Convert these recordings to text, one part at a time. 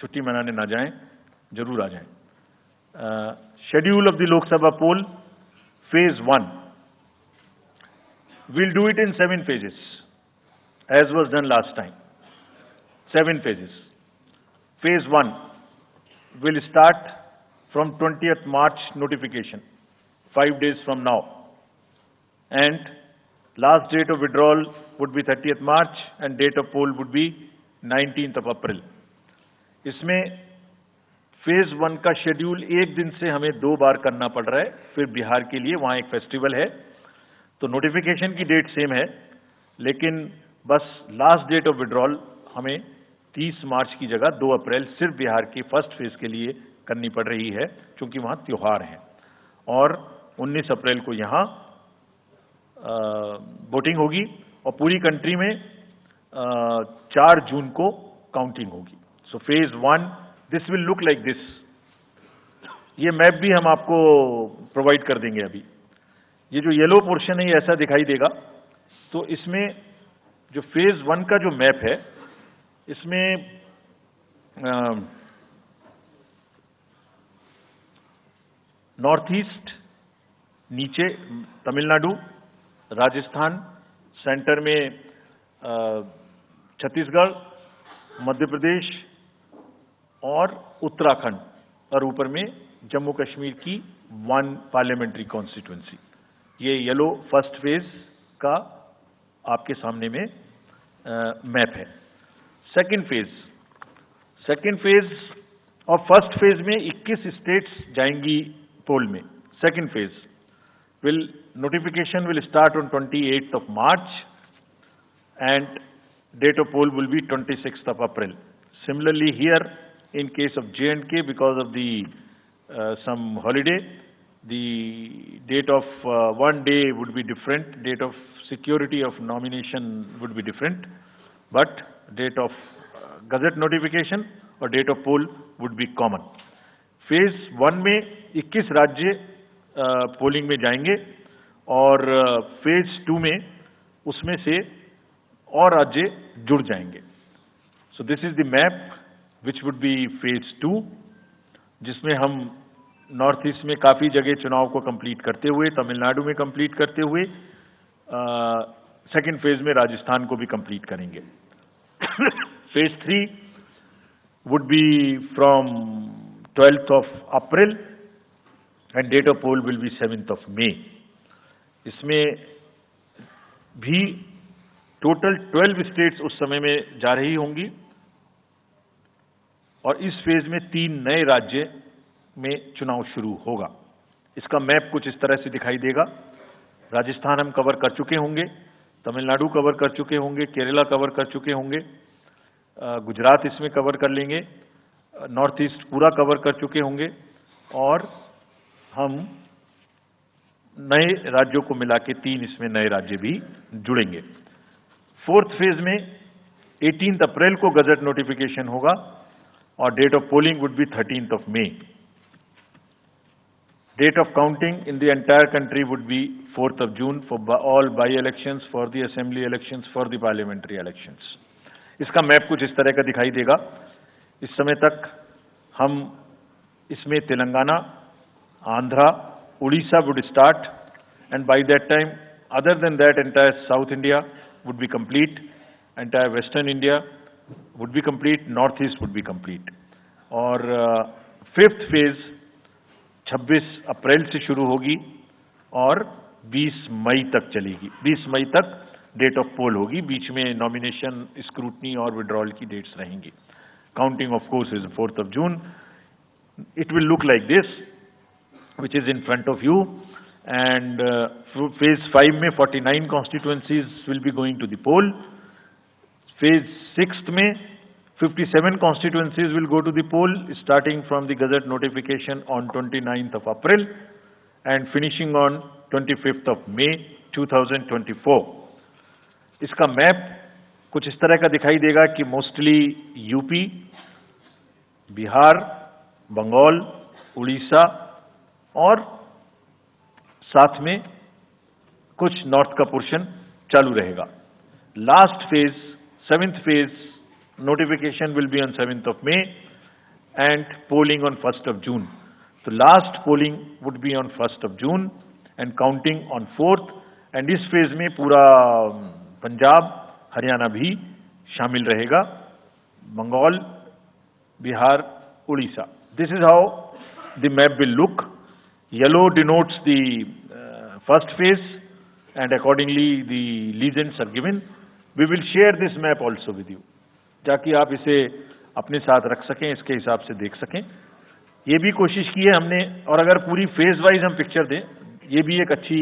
छुट्टी मनाने ना जाएं, जरूर आ जाएं। Schedule of the Lok Sabha poll, phase 1, we'll do it in 7 phases as was done last time. 7 phases. Phase 1 will start from 20th March notification, 5 days from now, and last date of withdrawal would be 30th March and date of poll would be 19th of April. इसमें phase 1 का schedule एक दिन से हमें 2 बार करना पड़ रहा है, फिर बिहार के लिए वहां एक फेस्टिवल है, तो नोटिफिकेशन की डेट सेम है, लेकिन बस लास्ट डेट ऑफ विड्रॉल हमें 30 मार्च की जगह 2 अप्रैल सिर्फ बिहार की फर्स्ट फेज के लिए करनी पड़ रही है, क्योंकि वहां त्योहार है। और 19 अप्रैल को यहां वोटिंग होगी और पूरी कंट्री में 4 जून को काउंटिंग होगी। So phase 1 this will look like this. ये मैप भी हम आपको प्रोवाइड कर देंगे। अभी ये जो येलो पोर्शन है ये ऐसा दिखाई देगा। तो इसमें जो फेज 1 का जो मैप है, इसमें नॉर्थ ईस्ट नीचे तमिलनाडु, राजस्थान, सेंटर में छत्तीसगढ़, मध्य प्रदेश और उत्तराखंड, और ऊपर में जम्मू कश्मीर की 1 पार्लियामेंट्री कॉन्स्टिट्यूएंसी। ये येलो फर्स्ट फेज का आपके सामने में मैप है। सेकंड फेज और फर्स्ट फेज में 21 स्टेट्स जाएंगी पोल में। Second phase notification will start on 28th of March and date of poll will be 26th of April. Similarly here, in case of J&K, because of the some holiday, the date of one day would be different, date of security of nomination would be different, but date of gazette notification or date of poll would be common. Phase 1 में 21 राज्य polling में जाएंगे और phase 2 में उसमें से और राज्य जुड़ जाएंगे। So this is the map which would be phase 2, जिसमें हम नॉर्थ ईस्ट में काफी जगह चुनाव को कंप्लीट करते हुए, तमिलनाडु में कंप्लीट करते हुए, सेकेंड फेज में राजस्थान को भी कंप्लीट करेंगे। Phase 3 would be from 12th of April and date of poll will be 7th of May. इसमें भी टोटल 12 स्टेट्स उस समय में जा रही होंगी और इस फेज में 3 नए राज्य में चुनाव शुरू होगा। इसका मैप कुछ इस तरह से दिखाई देगा। राजस्थान हम कवर कर चुके होंगे, तमिलनाडु कवर कर चुके होंगे, केरला कवर कर चुके होंगे, गुजरात इसमें कवर कर लेंगे, नॉर्थ ईस्ट पूरा कवर कर चुके होंगे और हम नए राज्यों को मिला के 3 इसमें नए राज्य भी जुड़ेंगे। फोर्थ फेज में 18 अप्रैल को गजट नोटिफिकेशन होगा और date of polling would be 13th of May. Date of counting in the entire country would be 4th of June for all by-elections, for the assembly elections, for the parliamentary elections. इसका map कुछ इस तरह का दिखाई देगा। इस समय तक हम इसमें Telangana, Andhra, Orissa would start, and by that time, other than that, entire South India would be complete, entire Western India would be complete, Northeast would be complete. और फिफ्थ फेज 26 अप्रैल से शुरू होगी और 20 मई तक चलेगी। 20 मई तक डेट ऑफ पोल होगी, बीच में नॉमिनेशन, स्क्रूटनी और विड्रॉल की डेट्स रहेंगी। Counting of course is 4th of June. It will look like this, which is in front of you, and phase 5 में 49 constituencies will be going to the poll. Phase 6 में 57 constituencies will go to the poll, starting from the gazette notification on 29th of April and finishing on 25th of May 2024. इसका map कुछ इस तरह का दिखाई देगा कि मोस्टली यूपी, बिहार, बंगाल, उड़ीसा और साथ में कुछ नॉर्थ का पोर्शन चालू रहेगा। Last phase, 7th phase notification will be on 7th of May and polling on 1st of June. So last polling would be on 1st of June and counting on 4th. And इस phase में पूरा पंजाब, हरियाणा भी शामिल रहेगा, Bengal, Bihar, Orissa. This is how the map will look. Yellow denotes the first phase and accordingly the legends are given. We will share this map also with you, ताकि आप इसे अपने साथ रख सकें, इसके हिसाब से देख सकें. ये भी कोशिश की है हमने, और अगर पूरी फेज वाइज हम पिक्चर दें, ये भी एक अच्छी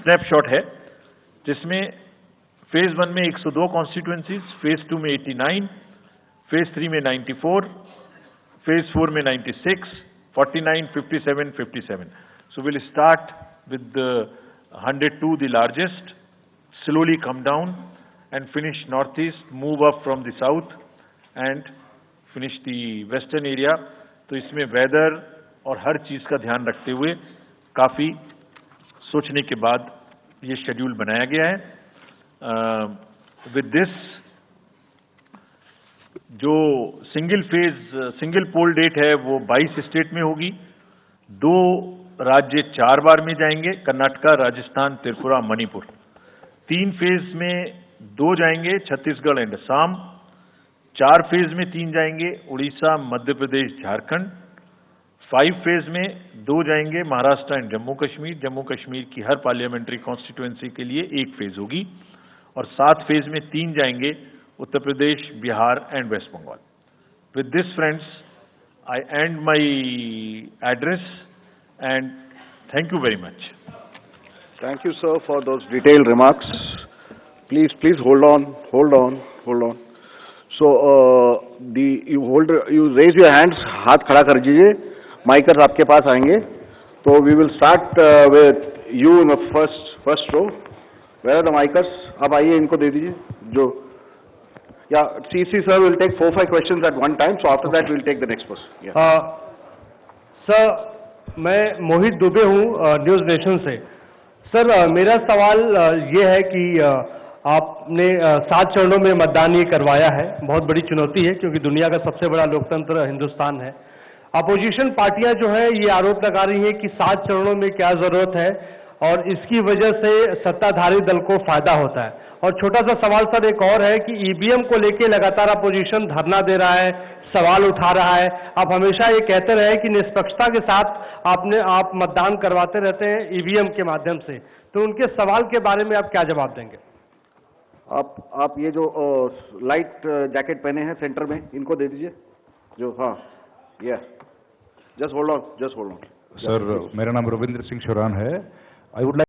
स्नैपशॉट है, जिसमें फेज 1 में 102 कॉन्स्टिट्यूएंसीज, फेज 2 में 89, फेज 3 में 94, फेज 4 में 96, 49, 57, 57. So we'll start with the 102, the largest, slowly come down and finish northeast, move up from the south and finish the western area. तो इसमें वेदर और हर चीज का ध्यान रखते हुए काफी सोचने के बाद ये शेड्यूल बनाया गया है. विद दिस, जो सिंगल पोल डेट है वो 22 स्टेट में होगी. 2 राज्य 4 बार में जाएंगे, कर्नाटका, राजस्थान, त्रिपुरा, मणिपुर. 3 फेज में 2 जाएंगे, छत्तीसगढ़ एंड असम. 4 फेज में 3 जाएंगे, उड़ीसा, मध्य प्रदेश, झारखंड. 5 फेज में 2 जाएंगे, महाराष्ट्र एंड जम्मू कश्मीर. जम्मू कश्मीर की हर पार्लियामेंट्री कॉन्स्टिट्यूएंसी के लिए 1 फेज होगी. और 7 फेज में 3 जाएंगे, Uttar Pradesh, Bihar and West Bengal. With this friends, I end my address and thank you very much. Thank you, sir, for those detailed remarks. Please hold on. So, you raise your hands, हाथ खड़ा कर दीजिए. माइकर्स आपके पास आएंगे. So we will start with you in the first row. Where are the micers? आप आइए, इनको दे दीजिए. जो, yeah, CC sir will take 4-5 questions at one time. So after that we'll take the next person. Yeah. Sir, मैं मोहित दुबे हूँ news nation से. Sir, मेरा सवाल ये है कि आपने 7 चरणों में मतदान ये करवाया है. बहुत बड़ी चुनौती है क्योंकि दुनिया का सबसे बड़ा लोकतंत्र हिंदुस्तान है. अपोजिशन पार्टियां जो है ये आरोप लगा रही हैं कि 7 चरणों में क्या जरूरत है और इसकी वजह से सत्ताधारी दल को फायदा होता है. और छोटा सा सवाल सर एक और है कि ईवीएम को लेके लगातार अपोजिशन धरना दे रहा है, सवाल उठा रहा है. आप हमेशा ये कहते रहे कि निष्पक्षता के साथ आप मतदान करवाते रहते हैं ईवीएम के माध्यम से, तो उनके सवाल के बारे में आप क्या जवाब देंगे? आप ये जो लाइट जैकेट पहने हैं सेंटर में, इनको दे दीजिए. जो, हाँ, yes, just hold on. Sir, मेरा नाम रविंद्र सिंह शोरान है. I would